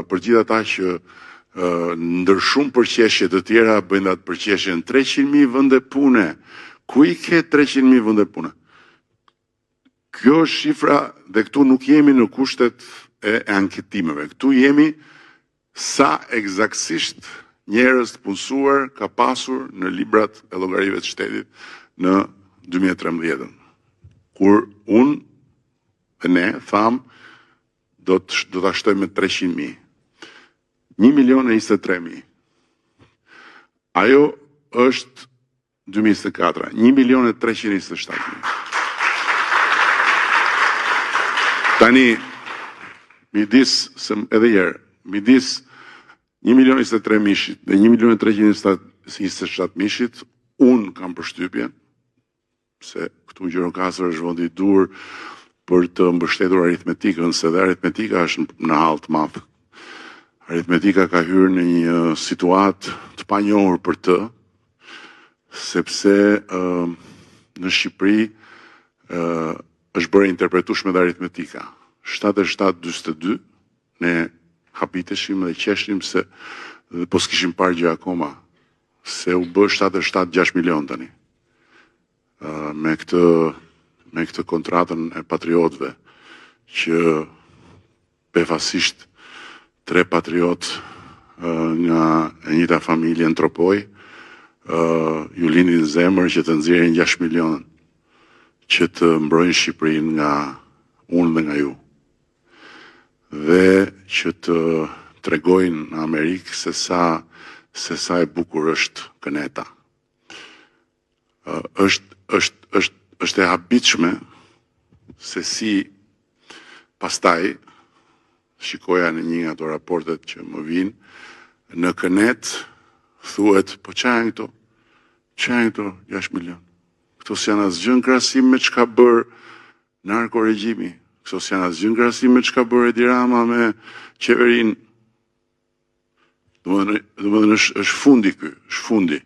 për gjithë ata që ndër shumë përqeshje të tjera bëjnë atë përqeshjen 300.000 vende pune. Ku i ke 300.000 vende pune? Kjo është shifra dhe këtu nuk jemi në kushtet e anketimeve. Këtu jemi sa eksaktësisht njerëz të punësuar ka pasur në librat e llogarive të shtetit në 2013. Kur unë dhe ne tham do ta shtojmë me 300.000. 1.023.000. Ajo është 2024, 1.327.000. Tani, edhe herë, midis 1.023.000 dhe 1.327.000, unë kam përshtypjen, se këtu Gjirokastër është vendi i dur për të mbështetur aritmetikën, se dhe aritmetika është në hall të madh. Aritmetika ka hyrë në një situatë të panjohur për të, sepse në Shqipëri është bërë interpretueshme dhe aritmetika. 77-42, ne habiteshim dhe qeshnim se po s'kishim parë gjë akoma, se u bë 77-6 milion tani. Me këtë kontratën e patriotëve, që befasisht 3 patriot nga e njëjta familje në Tropoj, ju lindin zemër që të nxjerrin 6 milion që të mbrojnë Shqipërinë nga unë dhe nga ju. Dhe që të tregojnë në Amerikë se sa e bukur është këneta. Është e habitshme se si pastaj shikoja në një nga ato raportet që më vinë, në kënet thuhet, po çajnë këto? Çajnë këto 6 milion? Këto s'janë asgjë në krahasim me çka bër narkoregjimi. Këto s'janë asgjë në krahasim me çka bër Edi Rama me qeverinë. Domethënë është fundi ky, është fundi.